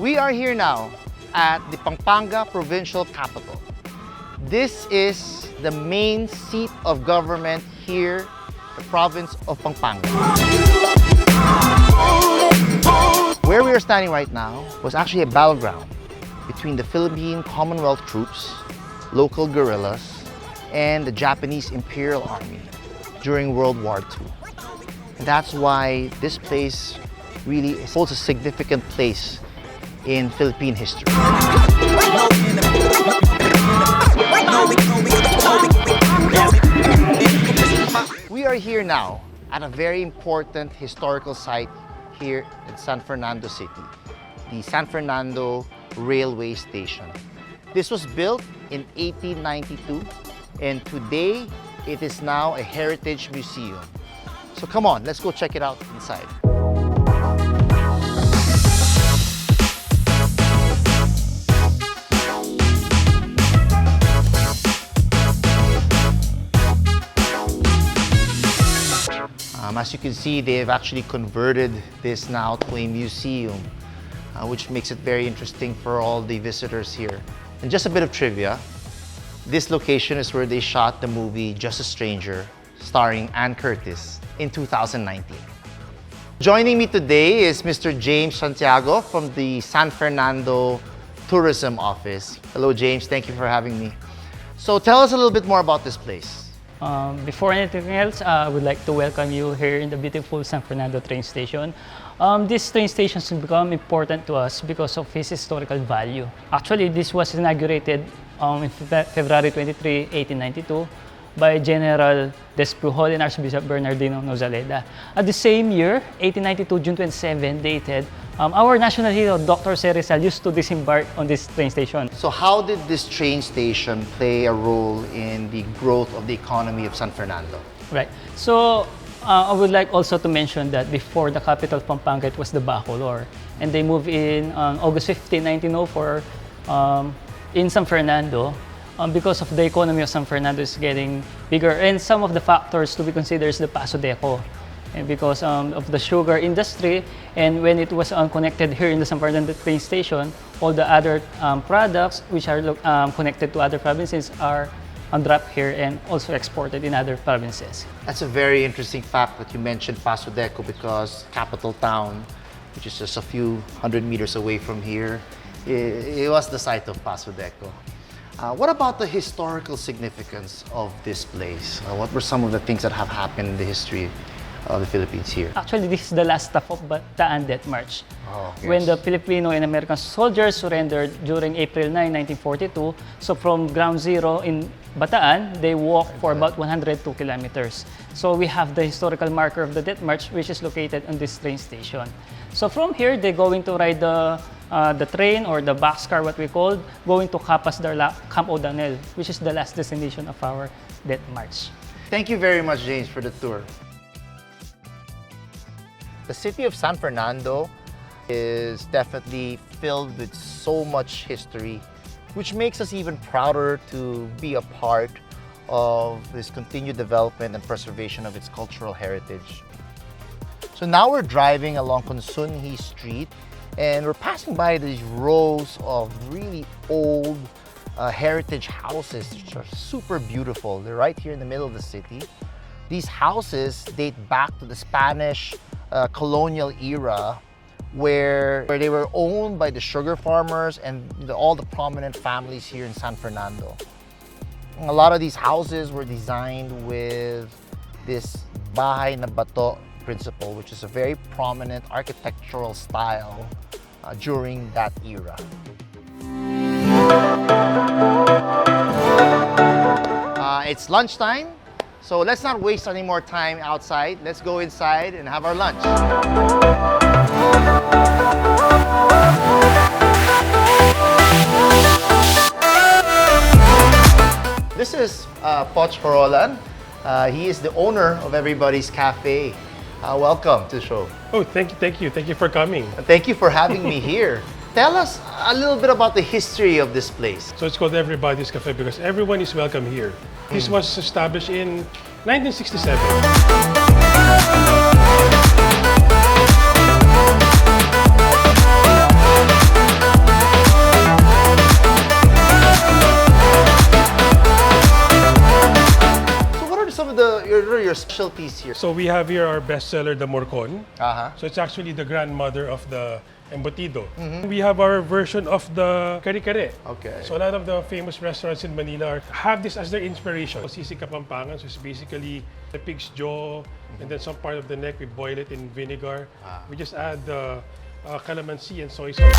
We are here now at the Pampanga provincial capital. This is the main seat of government here, the province of Pampanga. Where we are standing right now was actually a battleground between the Philippine Commonwealth troops, local guerrillas, and the Japanese Imperial Army during World War II. And that's why this place really holds a significant place in Philippine history. We are here now at a very important historical site here in San Fernando City, the San Fernando Railway Station. This was built in 1892, and today it is now a heritage museum. So come on, let's go check it out inside. As you can see, they've actually converted this now to a museum, which makes it very interesting for all the visitors here. And just a bit of trivia, this location is where they shot the movie Just a Stranger, starring Ann Curtis in 2019. Joining me today is Mr. James Santiago from the San Fernando Tourism Office. Hello, James. Thank you for having me. So tell us a little bit more about this place. Before anything else, I would like to welcome you here in the beautiful San Fernando train station. This train station has become important to us because of its historical value. Actually, this was inaugurated in February 23, 1892 by General Despujol and Archbishop Bernardino Nozaleda. At the same year, 1892, June 27, dated, our national hero, Dr. Rizal, used to disembark on this train station. So how did this train station play a role in the growth of the economy of San Fernando? Right. So I would like also to mention that before the capital of Pampanga, it was the Bacolor. And they moved in on August 15, 1904 in San Fernando. Because of the economy of San Fernando is getting bigger, and some of the factors to be considered is the Paso Deco, and because of the sugar industry, and when it was connected here in the San Fernando train station, all the other products which are connected to other provinces are dropped here and also exported in other provinces. That's a very interesting fact that you mentioned Paso Deco, because capital town, which is just a few hundred meters away from here, it was the site of Paso Deco. What about the historical significance of this place? What were some of the things that have happened in the history of the Philippines here? Actually, this is the last stop of Bataan Death March. Oh, yes. When the Filipino and American soldiers surrendered during April 9, 1942. So from ground zero in Bataan, they walked for about 102 kilometers. So we have the historical marker of the Death March, which is located on this train station. So from here, they're going to ride the train or the boxcar, what we call, going to Capas Camp O'Donnell, which is the last destination of our Death March. Thank you very much, James, for the tour. The city of San Fernando is definitely filled with so much history, which makes us even prouder to be a part of this continued development and preservation of its cultural heritage. So now we're driving along Consunji Street, and we're passing by these rows of really old heritage houses, which are super beautiful. They're right here in the middle of the city. These houses date back to the Spanish colonial era, where they were owned by the sugar farmers and all the prominent families here in San Fernando. A lot of these houses were designed with this bahay na bato principle, which is a very prominent architectural style during that era. It's lunchtime, so let's not waste any more time outside. Let's go inside and have our lunch. This is Poch Horolan. He is the owner of Everybody's Cafe. Welcome to the show. Oh, thank you for coming. Thank you for having me here. Tell us a little bit about the history of this place. So it's called Everybody's Cafe because everyone is welcome here. This was established in 1967. specialties here? So we have here our bestseller, the morcon. Uh-huh. So it's actually the grandmother of the embutido. We have our version of the kare-kare. Okay. So a lot of the famous restaurants in Manila have this as their inspiration. Sisig Kapampangan, so it's basically the pig's jaw, and then some part of the neck, we boil it in vinegar. We just add calamansi and soy sauce.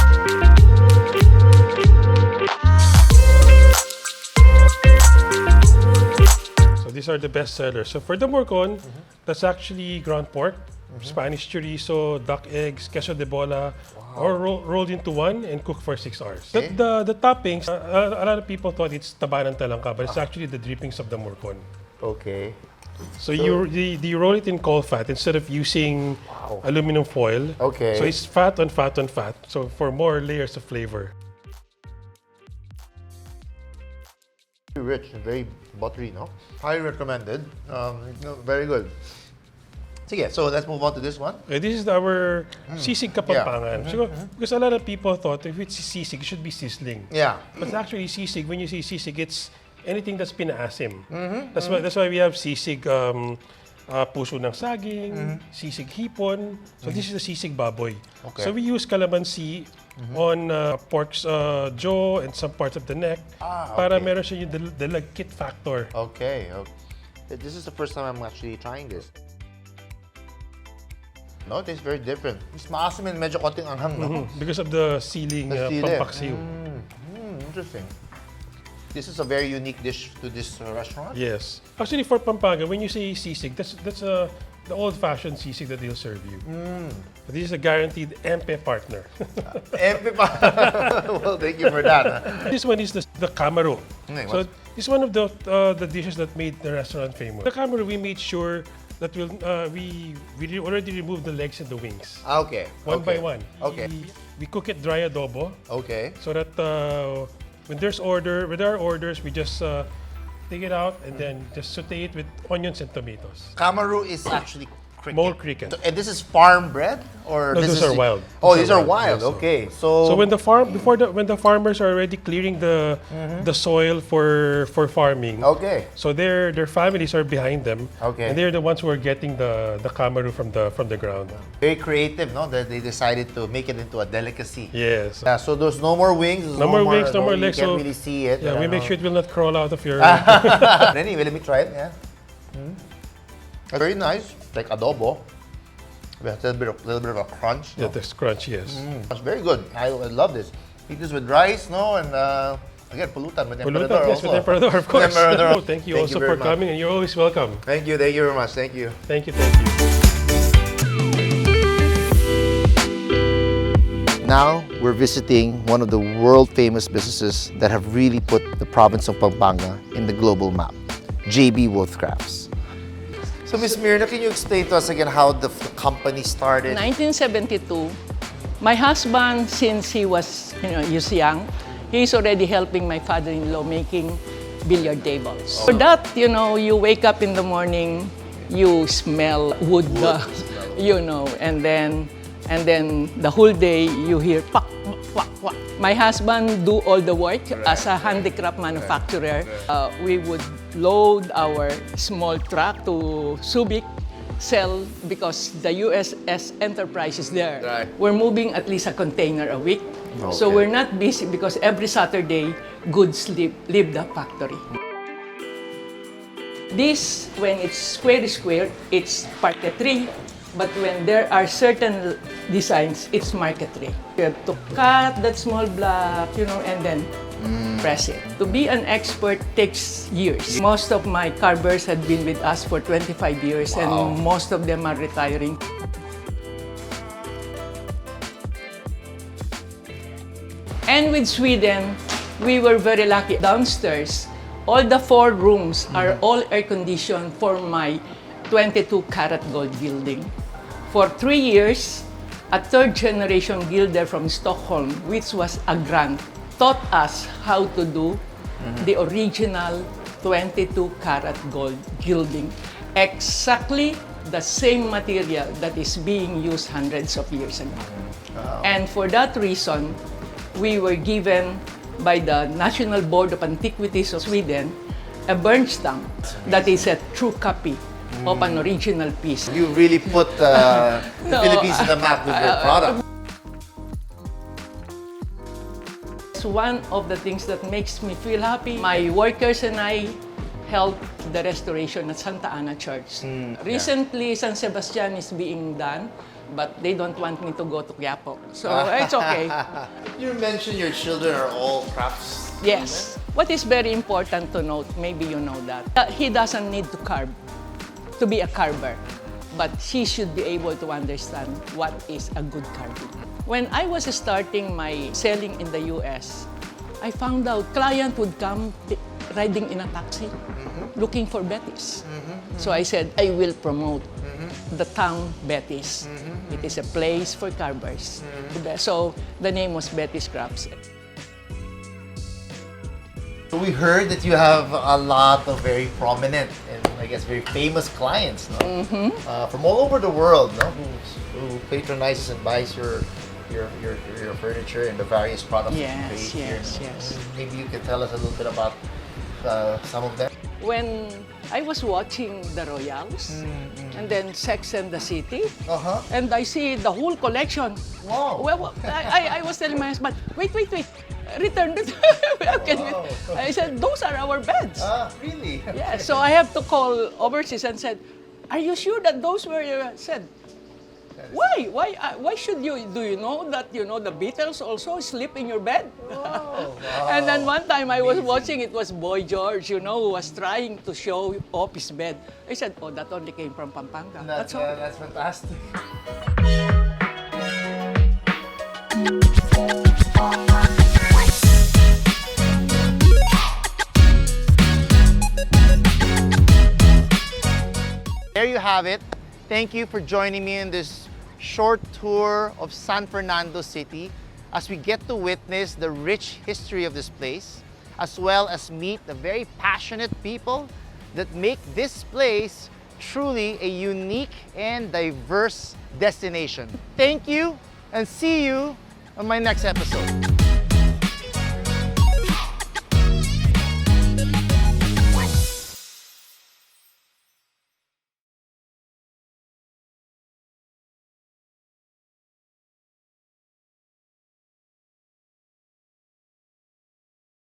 So these are the best sellers. So for the morcon, that's actually ground pork, Spanish chorizo, duck eggs, queso de bola, or rolled into one and cooked for 6 hours. Okay. The toppings, a lot of people thought it's tabanan talangka, but it's actually the drippings of the morcon. Okay. So you roll it in coal fat instead of using aluminum foil. Okay. So it's fat on fat on fat. So for more layers of flavor. Very rich and very buttery, no? Highly recommended. Very good. So yeah, so let's move on to this one. This is our sisig Kapampangan. So, because a lot of people thought if it's sisig, it should be sizzling. Yeah. But actually sisig, when you say sisig, it's anything that's pinaasim. That's why we have sisig puso ng saging, sisig hipon. So this is the sisig baboy. Okay. So we use calamansi on pork's jaw and some parts of the neck para meron siya yung delectable factor. Okay. This is the first time I'm actually trying this. No, it tastes very different. Mas maasim and medyo konting anghang, no? Because of the sealing pampaksiw. Interesting. This is a very unique dish to this restaurant. Yes. Actually, for Pampanga, when you say sisig, that's the old-fashioned sisig that they'll serve you. But this is a guaranteed MP partner. Well, thank you for that. This one is the camaro. So what's- this is one of the dishes that made the restaurant famous. The camaro, we made sure that we already removed the legs and the wings. Okay. One by one. Okay. We cook it dry adobo. Okay. So that when there are orders, we just take it out and then just saute it with onions and tomatoes. Kamaru is actually cricket. Mole cricket. So, and this is farm bred, or No, this those is are wild. Oh, Those these are are wild, wild. yes, Okay. So when the farmers are already clearing the soil for farming. Okay. So their families are behind them. Okay. And they're the ones who are getting the kamaru from the ground. Very creative, no? That they decided to make it into a delicacy. Yes. Yeah, so there's no more wings. There's No more wings, no more you legs. can't So really see it. yeah, we make sure it will not crawl out of your. Anyway, let me try it. Yeah. Very nice, like adobo. With a little bit of a crunch. Yeah, the crunch. Yes. It's very good. I love this. Eat this with rice, no, and again, pulutan with Pulutan, emperador yes, also. with emperador, of course. Emperador. Thank you Thank also you very for much. coming, and you're always welcome. Thank you very much. Thank you. Thank you. Thank you. Now we're visiting one of the world-famous businesses that have really put the province of Pampanga in the global map, JB Wolfcrafts. So, Ms. Mirna, can you explain to us again how the company started? 1972, my husband, since he was young, he's already helping my father-in-law making billiard tables. For that, you wake up in the morning, you smell wood, and then the whole day you hear pak, pak, pak. My husband do all the work as a handicraft manufacturer. We would load our small truck to Subic, sell because the USS Enterprise is there. Right. We're moving at least a container a week. So Okay. we're not busy because every Saturday, goods leave the factory. This, when it's square, it's parquetry. But when there are certain designs, it's marquetry. You have to cut that small block, and then press it. To be an expert takes years. Most of my carvers had been with us for 25 years, and most of them are retiring. And with Sweden, we were very lucky. Downstairs, all the 4 rooms are all air-conditioned for my 22-karat gold gilding. For 3 years, a third-generation gilder from Stockholm, which was a grant, taught us how to do the original 22-karat gold gilding. Exactly the same material that is being used hundreds of years ago. And for that reason, we were given by the National Board of Antiquities of Sweden a Bernstein that is a true copy of an original piece. You really put the No, Philippines on the map with your product. It's one of the things that makes me feel happy. My workers and I helped the restoration at Santa Ana Church. Recently, San Sebastian is being done, but they don't want me to go to Quiapo. So it's okay. You mentioned your children are all crafts. Yes. What is very important to note, maybe you know that, he doesn't need to carve, to be a carver, but he should be able to understand what is a good carving. When I was starting my selling in the US, I found out client would come riding in a taxi looking for Betis. So I said, I will promote the town Betis. It is a place for carvers. So the name was Betis Crafts. So we heard that you have a lot of very prominent and I guess very famous clients, no? From all over the world, no? Who patronizes and buys your furniture and the various products that you create here. Yes. Maybe you can tell us a little bit about some of them. When I was watching the Royals and then Sex and the City, and I see the whole collection. Wow. Well, I was telling my husband, wait, return it. I said, those are our beds. Really? Yeah, so I have to call overseas and said, are you sure that those were your? Said, why? Why should you? Do you know that the Beatles also sleep in your bed? Wow. And then one time I was watching, it was Boy George, who was trying to show off his bed. I said, oh, that only came from Pampanga. That's all. That's fantastic. There you have it. Thank you for joining me in this short tour of San Fernando City as we get to witness the rich history of this place, as well as meet the very passionate people that make this place truly a unique and diverse destination. Thank you and see you on my next episode.